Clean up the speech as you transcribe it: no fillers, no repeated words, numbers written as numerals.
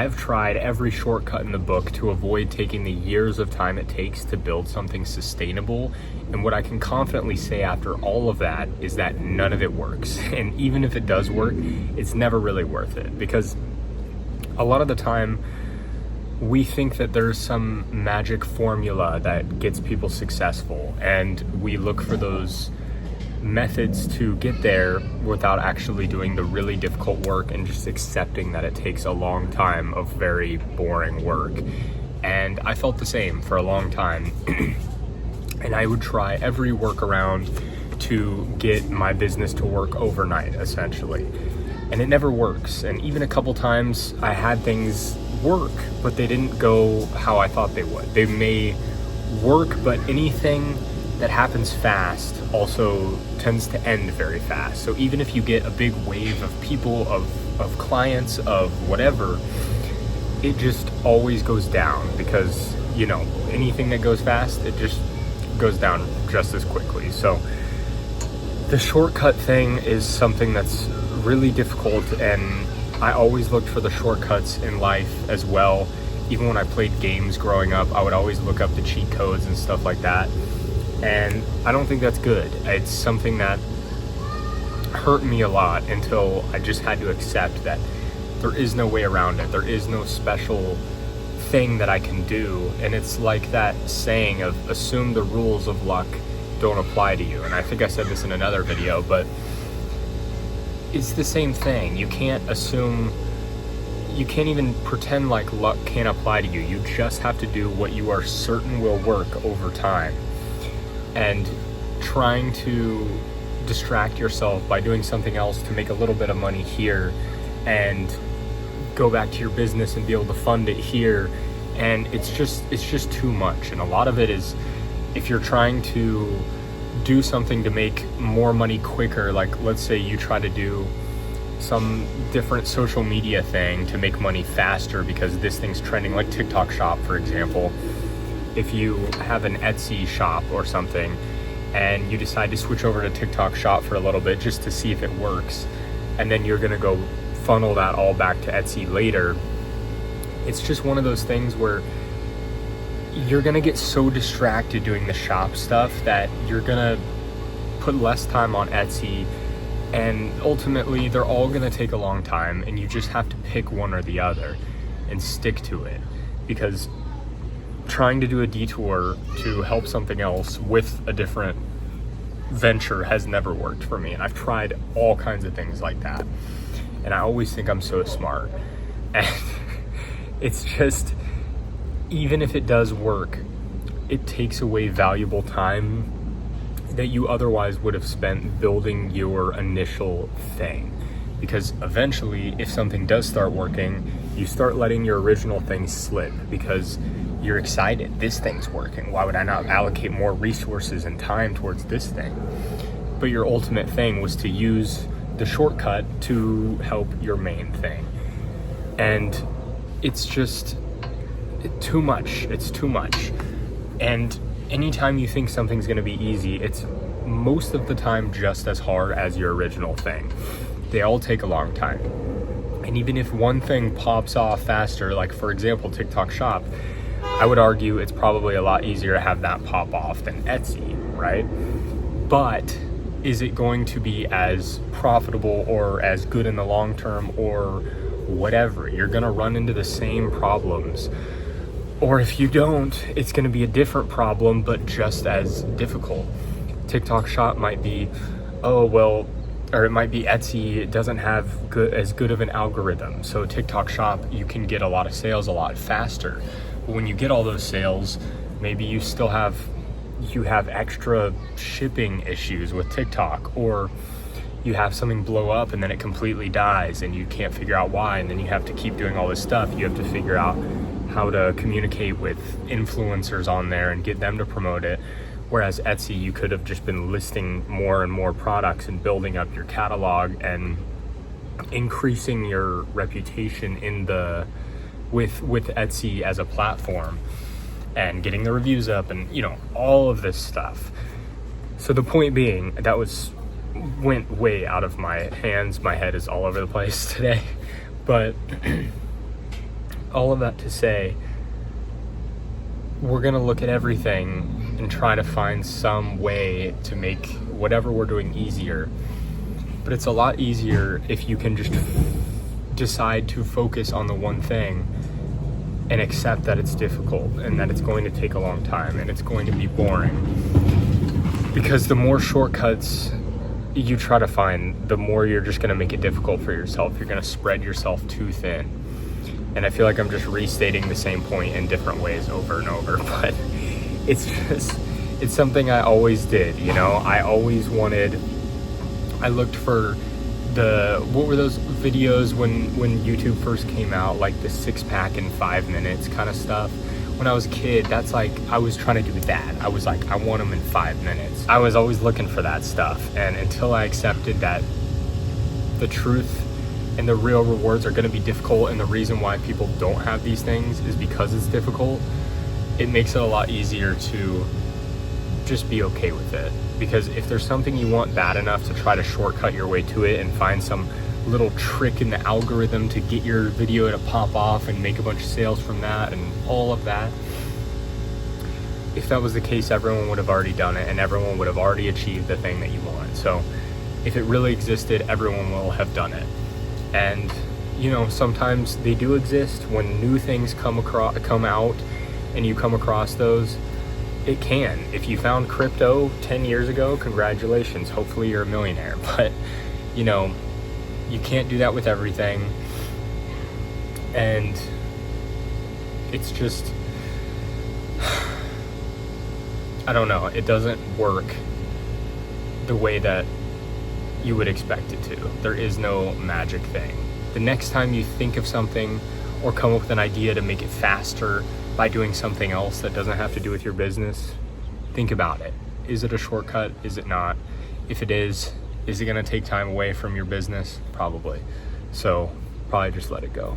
I've tried every shortcut in the book to avoid taking the years of time it takes to build something sustainable. And what I can confidently say after all of that is that none of it works. And even if it does work, it's never really worth it, because a lot of the time we think that there's some magic formula that gets people successful, and we look for those methods to get there without actually doing the really difficult work and just accepting that it takes a long time of very boring work. And I felt the same for a long time. And I would try every workaround to get my business to work overnight, essentially. And it never works. And even a couple times I had things work, but they didn't go how I thought they would. They may work, but anything that happens fast also tends to end very fast. So even if you get a big wave of people, of clients, of whatever, it just always goes down, because, you know, anything that goes fast, it just goes down just as quickly. So the shortcut thing is something that's really difficult, and I always looked for the shortcuts in life as well. Even when I played games growing up, I would always look up the cheat codes and stuff like that. And I don't think that's good. It's something that hurt me a lot until I just had to accept that there is no way around it. There is no special thing that I can do. And it's like that saying of assume the rules of luck don't apply to you. And I think I said this in another video, but it's the same thing. You can't assume, you can't even pretend like luck can't apply to you. You just have to do what you are certain will work over time. And trying to distract yourself by doing something else to make a little bit of money here and go back to your business and be able to fund it here. And it's just too much. And a lot of it is, if you're trying to do something to make more money quicker, like let's say you try to do some different social media thing to make money faster because this thing's trending, like TikTok shop, for example. If you have an Etsy shop or something and you decide to switch over to TikTok shop for a little bit just to see if it works, and then you're gonna go funnel that all back to Etsy later, it's just one of those things where you're gonna get so distracted doing the shop stuff that you're gonna put less time on Etsy, and ultimately they're all gonna take a long time, and you just have to pick one or the other and stick to it, because trying to do a detour to help something else with a different venture has never worked for me. And I've tried all kinds of things like that, and I always think I'm so smart. And it's just, even if it does work, it takes away valuable time that you otherwise would have spent building your initial thing. Because eventually, if something does start working, you start letting your original thing slip because you're excited. This thing's working. Why would I not allocate more resources and time towards this thing? But your ultimate thing was to use the shortcut to help your main thing. And it's just too much. It's too much. And anytime you think something's gonna be easy, it's most of the time just as hard as your original thing. They all take a long time. And even if one thing pops off faster, like for example, TikTok shop, I would argue it's probably a lot easier to have that pop off than Etsy, right? But is it going to be as profitable or as good in the long term or whatever? You're gonna run into the same problems. Or if you don't, it's gonna be a different problem, but just as difficult. TikTok shop might be, or it might be Etsy, it doesn't have as good of an algorithm. So TikTok shop, you can get a lot of sales a lot faster. But when you get all those sales, maybe you have extra shipping issues with TikTok, or you have something blow up and then it completely dies and you can't figure out why, and then you have to keep doing all this stuff. You have to figure out how to communicate with influencers on there and get them to promote it. Whereas Etsy, you could have just been listing more and more products and building up your catalog and increasing your reputation with Etsy as a platform and getting the reviews up and, you know, all of this stuff. So the point being, that went way out of my hands. My head is all over the place today. But all of that to say, we're going to look at everything and try to find some way to make whatever we're doing easier. But it's a lot easier if you can just decide to focus on the one thing and accept that it's difficult and that it's going to take a long time and it's going to be boring. Because the more shortcuts you try to find, the more you're just going to make it difficult for yourself. You're going to spread yourself too thin. And I feel like I'm just restating the same point in different ways over and over, but it's something I always did, you know? I looked for what were those videos when YouTube first came out, like the 6-pack in 5 minutes kind of stuff. When I was a kid, that's like, I was trying to do that. I was like, I want them in 5 minutes. I was always looking for that stuff. And until I accepted that the truth and the real rewards are going to be difficult, and the reason why people don't have these things is because it's difficult, it makes it a lot easier to just be okay with it. Because if there's something you want bad enough to try to shortcut your way to it and find some little trick in the algorithm to get your video to pop off and make a bunch of sales from that and all of that, if that was the case, everyone would have already done it and everyone would have already achieved the thing that you want. So if it really existed, everyone will have done it. And you know, sometimes they do exist. When new things come out and you come across those, it can. If you found crypto 10 years ago, congratulations, hopefully you're a millionaire. But you know, you can't do that with everything. And it's just, I don't know, it doesn't work the way that you would expect it to. There is no magic thing. The next time you think of something or come up with an idea to make it faster by doing something else that doesn't have to do with your business, think about it. Is it a shortcut? Is it not? If it is it going to take time away from your business? Probably. So probably just let it go.